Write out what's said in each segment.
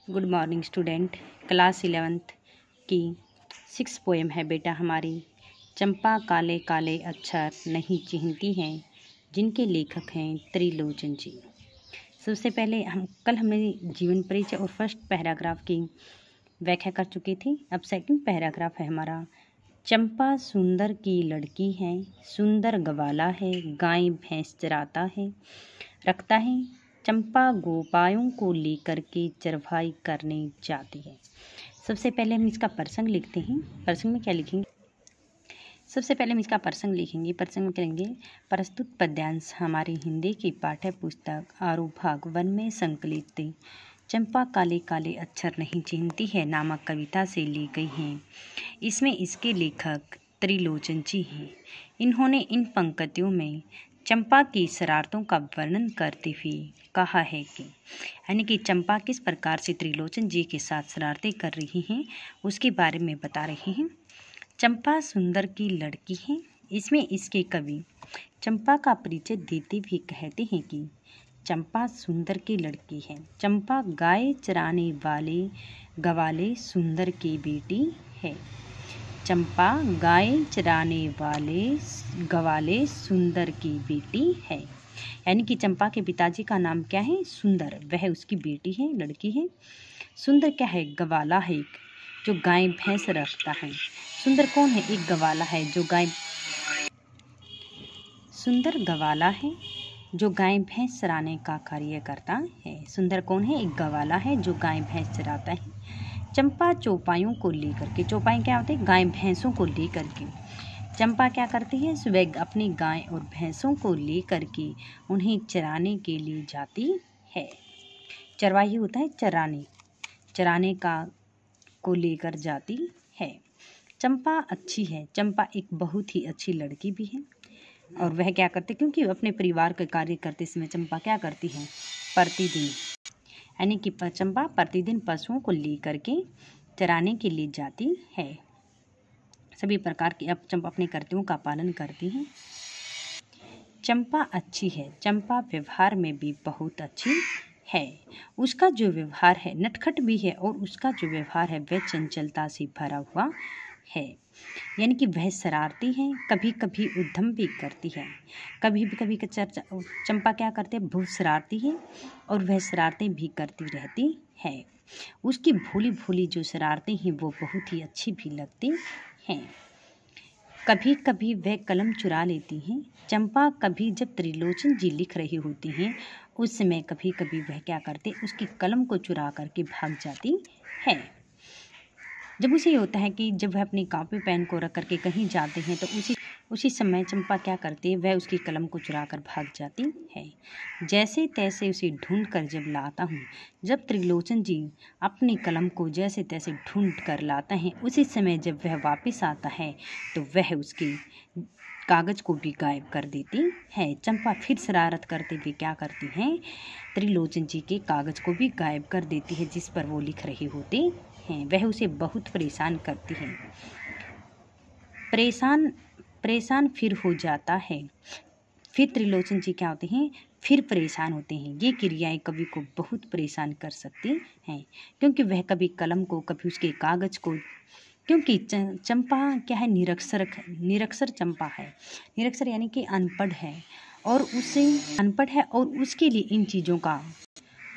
Good morning student. Class 11th की 6 poem है बेटा हमारी। चंपा काले काले अक्षर नहीं चिन्हती हैं, जिनके लेखक हैं त्रिलोचन जी। सबसे पहले हमने जीवन परिचय और फर्स्ट पैराग्राफ की व्याख्या कर चुकी थी। अब सेकंड पैराग्राफ है हमारा। चंपा सुंदर की लड़की है, सुंदर गवाला है, गाय भैंस चराता है, रखता है। चंपा गोपायों को लेकर के चरवाई करने जाती है। सबसे पहले हम इसका प्रसंग लिखते हैं। प्रसंग में क्या लिखेंगे? सबसे पहले हम इसका प्रसंग लिखेंगे। प्रसंग में क्या लिखेंगे? प्रस्तुत पद्यांश हमारी हिंदी की पाठ्य पुस्तक आरूभाग 1 में संकलित थे। चंपा काले काले अक्षर नहीं चिन्हती है नामक कविता से ली गई हैं। इसमें इसके लेखक त्रिलोचन जी हैं। इन्होंने इन पंक्तियों में चंपा की शरारतों का वर्णन करते हुए कहा है कि यानी कि चंपा किस प्रकार से त्रिलोचन जी के साथ शरारतें कर रही हैं उसके बारे में बता रहे हैं। चंपा सुंदर की लड़की है। इसमें इसके कवि चंपा का परिचय देते भी कहते हैं कि चंपा सुंदर की लड़की है। चंपा गाय चराने वाले गवाले सुंदर की बेटी है। चंपा गाय चराने वाले गवाले सुंदर की बेटी है। यानी कि चंपा के पिताजी का नाम क्या है? सुंदर। वह उसकी बेटी है, लड़की है। सुंदर क्या है? गवाला है, जो गाय भैंस रखता है। सुंदर कौन है? एक गवाला है जो सुंदर गवाला है जो गाय भैंस चराने का कार्य करता है। सुंदर कौन है? एक गवाला है जो गाय भैंस चराता है। चंपा चौपायों को लेकर के, चौपाई क्या होते हैं? गाय भैंसों को लेकर के चंपा क्या करती है? सुबह अपनी गाय और भैंसों को लेकर के उन्हें चराने के लिए जाती है। चरवाही होता है चराने का को लेकर जाती है। चंपा अच्छी है। चंपा एक बहुत ही अच्छी लड़की भी है। और वह क्या करती, क्योंकि अपने परिवार के कार्य करते समय चंपा क्या करती है? प्रतिदिन यानी कि चंपा प्रतिदिन पशुओं को लेकर के चराने के लिए जाती है। सभी प्रकार के अब चंपा अपने कर्तव्यों का पालन करती है। चंपा अच्छी है। चंपा व्यवहार में भी बहुत अच्छी है। उसका जो व्यवहार है नटखट भी है और उसका जो व्यवहार है वह चंचलता से भरा हुआ है। यानी कि वह शरारती है, कभी कभी उद्यम भी करती है। कभी चंपा क्या करते हैं? बहुत शरारती है और वह शरारतें भी करती रहती है। उसकी भोली भोली जो शरारतें हैं वो बहुत ही अच्छी भी लगती हैं। कभी कभी वह कलम चुरा लेती हैं। चंपा कभी जब त्रिलोचन जी लिख रही होती हैं उस समय कभी कभी वह क्या करते? उसकी कलम को चुरा करके भाग जाती है। जब उसे ये होता है कि जब वह अपनी कॉपी पेन को रख करके कहीं जाते हैं तो उसी समय चंपा क्या करती है? वह उसकी कलम को चुरा कर भाग जाती है। जैसे तैसे उसे ढूंढ कर जब लाता हूँ, जब त्रिलोचन जी अपनी कलम को जैसे तैसे ढूंढ कर लाता है उसी समय जब वह वापस आता है तो वह उसकी कागज़ को भी गायब कर देती है। चंपा फिर शरारत करते हुए क्या करती हैं? त्रिलोचन जी के कागज़ को भी गायब कर देती है जिस पर वो लिख रहे होते हैं। वह उसे बहुत परेशान करती है। परेशान फिर हो जाता है। फिर त्रिलोचन जी क्या होते हैं? फिर परेशान होते हैं। ये क्रियाएं कवि को बहुत परेशान कर सकती हैं, क्योंकि वह कभी कलम को कभी उसके कागज़ को, क्योंकि चंपा क्या है? निरक्षर चंपा है। निरक्षर यानी कि अनपढ़ है और उसके लिए इन चीज़ों का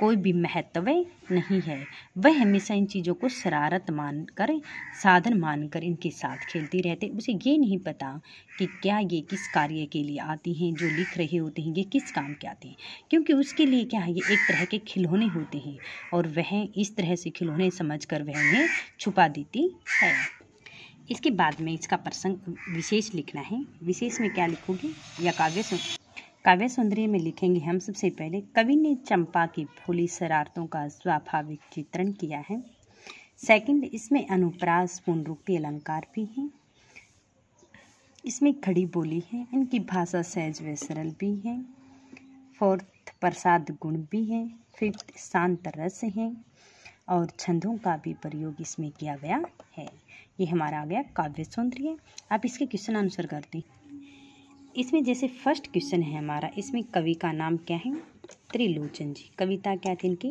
कोई भी महत्व नहीं है। वह हमेशा इन चीज़ों को शरारत मानकर, साधन मानकर इनके साथ खेलती रहती। उसे ये नहीं पता कि क्या ये किस कार्य के लिए आती हैं, जो लिख रहे होते हैं ये किस काम के आते हैं, क्योंकि उसके लिए क्या है? ये एक तरह के खिलौने होते हैं और वह इस तरह से खिलौने समझकर वह उन्हें छुपा देती है। इसके बाद में इसका प्रसंग विशेष लिखना है। विशेष में क्या लिखोगे? या काव्य सौंदर्य में लिखेंगे हम। सबसे पहले कवि ने चंपा की भोली शरारतों का स्वाभाविक चित्रण किया है। सेकंड, इसमें अनुप्रास पुनरुक्ति अलंकार भी हैं। इसमें खड़ी बोली है, इनकी भाषा सहज व सरल भी है। फोर्थ, प्रसाद गुण भी है। फिफ्थ, शांत रस है और छंदों का भी प्रयोग इसमें किया गया है। ये हमारा आ गया काव्य सौंदर्य। आप इसके क्वेश्चन आंसर करते हैं। इसमें जैसे फर्स्ट क्वेश्चन है हमारा, इसमें कवि का नाम क्या है? त्रिलोचन जी। कविता क्या थी इनकी?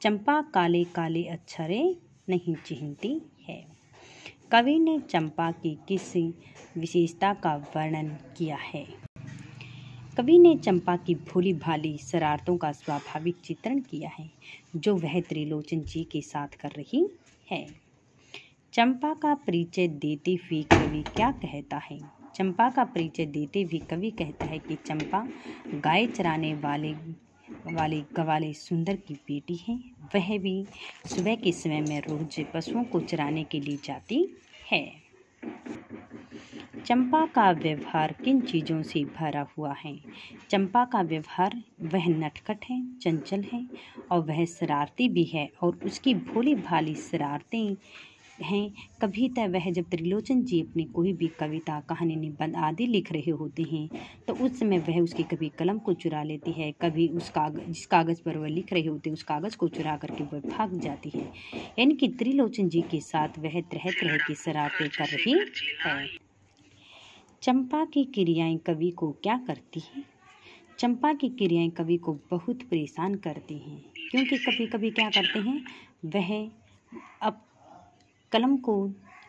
चंपा काले काले अक्षरे नहीं चिन्हती है। कवि ने चंपा की किस विशेषता का वर्णन किया है? कवि ने चंपा की भोली भाली शरारतों का स्वाभाविक चित्रण किया है जो वह त्रिलोचन जी के साथ कर रही है। चंपा का परिचय देते हुए कवि क्या कहता है? चंपा का परिचय देते हुए कवि कहता है कि चंपा गाय चराने वाले ग्वाले सुंदर की बेटी है। वह भी सुबह के समय में रोज पशुओं को चराने के लिए जाती है। चंपा का व्यवहार किन चीज़ों से भरा हुआ है? चंपा का व्यवहार वह नटखट है, चंचल है और वह शरारती भी है और उसकी भोली भाली शरारतें हैं। कभी तक वह जब त्रिलोचन जी अपनी कोई भी कविता, कहानी, निबंध आदि लिख रहे होते हैं तो उस समय वह उसकी कभी कलम को चुरा लेती है, कभी जिस कागज़ पर वह लिख रहे होते हैं उस कागज़ को चुरा करके वह भाग जाती है। यानी कि त्रिलोचन जी के साथ वह तरह तरह की शरारतें कर रही है। चंपा की क्रियाएं कवि को क्या करती हैं? चंपा की क्रियाएं कवि को बहुत परेशान करती हैं, क्योंकि कभी कभी क्या करते हैं, वह अब कलम को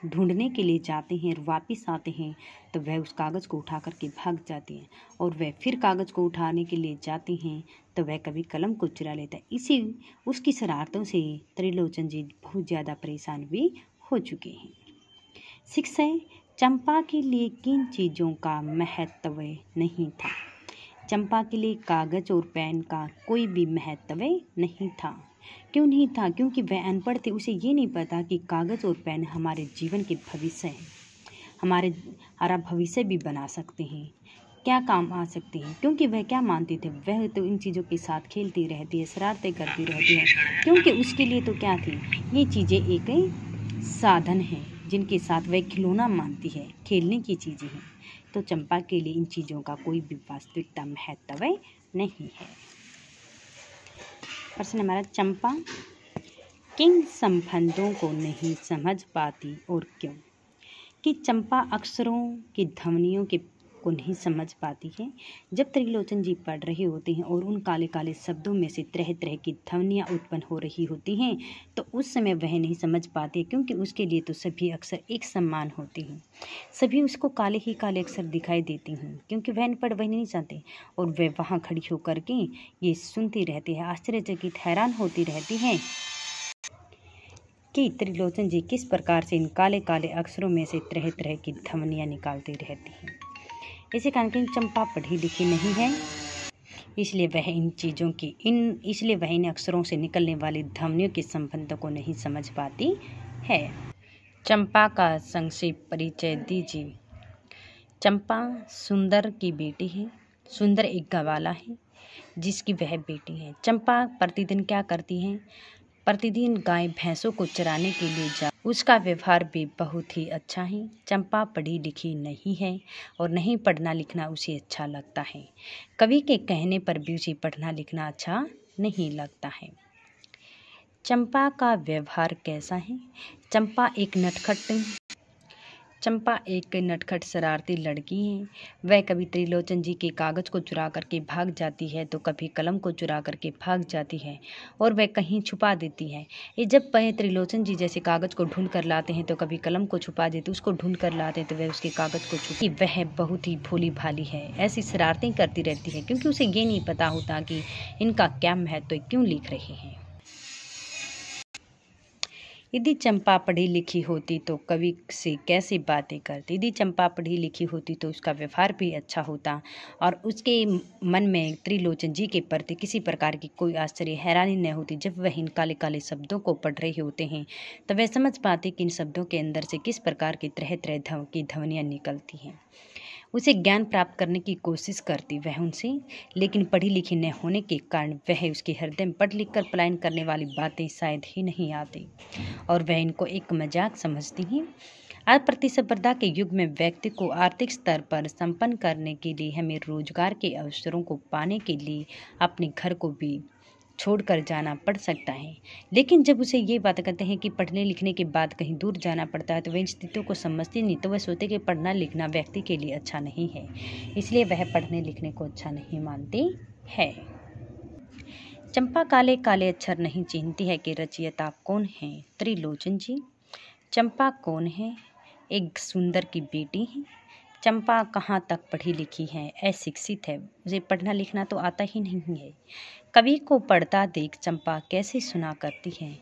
ढूंढने के लिए जाते हैं और वापस आते हैं तो वह उस कागज़ को उठा करके भाग जाती हैं और वह फिर कागज़ को उठाने के लिए जाते हैं तो वह कभी कलम को चुरा लेता है। इसी उसकी शरारतों से त्रिलोचन जी बहुत ज़्यादा परेशान भी हो चुके हैं। शिक्षा, चंपा के लिए किन चीज़ों का महत्व नहीं था? चंपा के लिए कागज़ और पेन का कोई भी महत्व नहीं था। क्यों नहीं था? क्योंकि वह अनपढ़ थे। उसे ये नहीं पता कि कागज़ और पेन हमारे जीवन के भविष्य हैं, हमारा भविष्य भी बना सकते हैं, क्या काम आ सकते हैं। क्योंकि वह क्या मानते थे, वह तो इन चीज़ों के साथ खेलती रहती है, शरारतें करती रहती है, क्योंकि उसके लिए तो क्या थी, ये चीज़ें एक साधन है जिनके साथ वह खिलौना मानती है, खेलने की चीज़ें हैं। तो चंपा के लिए इन चीज़ों का कोई भी वास्तविकता महत्व नहीं है। प्रश्न हमारा, चंपा किन संबंधों को नहीं समझ पाती और क्यों? कि चंपा अक्षरों की ध्वनियों को नहीं समझ पाती है। जब त्रिलोचन जी पढ़ रहे होते हैं और उन काले काले शब्दों में से तरह तरह की ध्वनियाँ उत्पन्न हो रही होती हैं तो उस समय वह नहीं समझ पाती, क्योंकि उसके लिए तो सभी अक्षर एक समान होते हैं, सभी उसको काले ही काले अक्षर दिखाई देती हैं, क्योंकि वह अनपढ़ वह नहीं चाहते और वह वहाँ खड़ी होकर के ये सुनती रहती है, आश्चर्यचकित हैरान होती रहती है कि त्रिलोचन जी किस प्रकार से इन काले काले अक्षरों में से तरह तरह की ध्वनियाँ निकालती रहती हैं। इसी कारण कि चंपा पढ़ी लिखी नहीं है, इसलिए वह इन अक्षरों से निकलने वाली ध्वनियों के संबंधों को नहीं समझ पाती है। चंपा का संक्षिप्त परिचय दीजिए। चंपा सुंदर की बेटी है। सुंदर एक ग्वाला है जिसकी वह बेटी है। चंपा प्रतिदिन क्या करती है, प्रतिदिन गाय भैंसों को चराने के लिए उसका व्यवहार भी बहुत ही अच्छा है। चंपा पढ़ी लिखी नहीं है और नहीं पढ़ना लिखना उसे अच्छा लगता है। कवि के कहने पर भी उसे पढ़ना लिखना अच्छा नहीं लगता है। चंपा का व्यवहार कैसा है? चंपा एक नटखट शरारती लड़की है। वह कभी त्रिलोचन जी के कागज़ को चुरा करके भाग जाती है तो कभी कलम को चुरा करके भाग जाती है और वह कहीं छुपा देती है। ये जब वह त्रिलोचन जी जैसे कागज़ को ढूंढ कर लाते हैं तो कभी कलम को छुपा देती, उसको ढूंढ कर लाते हैं तो वह उसके कागज़ को छुपी। वह बहुत ही भोली भाली है, ऐसी शरारतें करती रहती है, क्योंकि उसे ये नहीं पता होता कि इनका क्या महत्व, क्यों लिख रहे हैं। यदि चंपा पढ़ी लिखी होती तो कवि से कैसे बातें करती? यदि चंपा पढ़ी लिखी होती तो उसका व्यवहार भी अच्छा होता और उसके मन में त्रिलोचन जी के प्रति किसी प्रकार की कोई आश्चर्य हैरानी न होती। जब वह इन काले काले शब्दों को पढ़ रहे होते हैं तो वह समझ पाते कि इन शब्दों के अंदर से किस प्रकार की तरह तरह की ध्वनियाँ निकलती हैं। उसे ज्ञान प्राप्त करने की कोशिश करती वह उनसे, लेकिन पढ़ी लिखी न होने के कारण वह उसके हृदय में पढ़ लिख कर पलायन करने वाली बातें शायद ही नहीं आती और वह इनको एक मजाक समझती हैं। आज प्रतिस्पर्धा के युग में व्यक्ति को आर्थिक स्तर पर संपन्न करने के लिए हमें रोजगार के अवसरों को पाने के लिए अपने घर को भी छोड़कर जाना पड़ सकता है। लेकिन जब उसे ये बात कहते हैं कि पढ़ने लिखने के बाद कहीं दूर जाना पड़ता है तो वह इन स्थितियों को समझती नहीं, तो वह सोचते कि पढ़ना लिखना व्यक्ति के लिए अच्छा नहीं है, इसलिए वह पढ़ने लिखने को अच्छा नहीं मानती है। चंपा काले काले अक्षर नहीं चिन्हती है कि रचयिता कौन है? त्रिलोचन जी। चंपा कौन है? एक सुंदर की बेटी है। चंपा कहाँ तक पढ़ी लिखी है? अशिक्षित है, मुझे पढ़ना लिखना तो आता ही नहीं है। कवि को पढ़ता देख चंपा कैसे सुना करती है?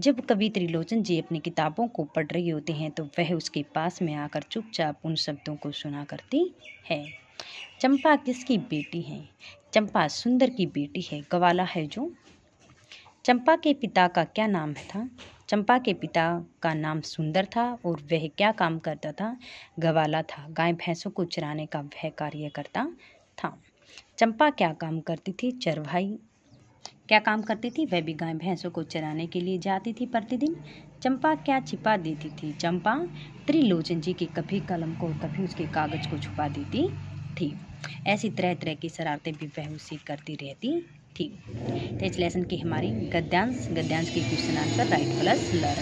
जब कवि त्रिलोचन जी अपनी किताबों को पढ़ रही होते हैं तो वह उसके पास में आकर चुपचाप उन शब्दों को सुना करती है। चंपा किसकी बेटी है? चंपा सुंदर की बेटी है, ग्वाला है जो। चंपा के पिता का क्या नाम था? चंपा के पिता का नाम सुंदर था और वह क्या काम करता था? ग्वाला था, गाय भैंसों को चराने का वह कार्य करता था। चंपा क्या काम करती थी? चरवाही। क्या काम करती थी? वह भी गाय भैंसों को चराने के लिए जाती थी प्रतिदिन। चंपा क्या छिपा देती थी? चंपा त्रिलोचन जी की कभी कलम को कभी उसके कागज को छुपा देती थी। ऐसी तरह तरह की शरारतें भी वह उसी करती रहती थी। तो इस लेसन की हमारी गद्यांश के question answer right plus learn.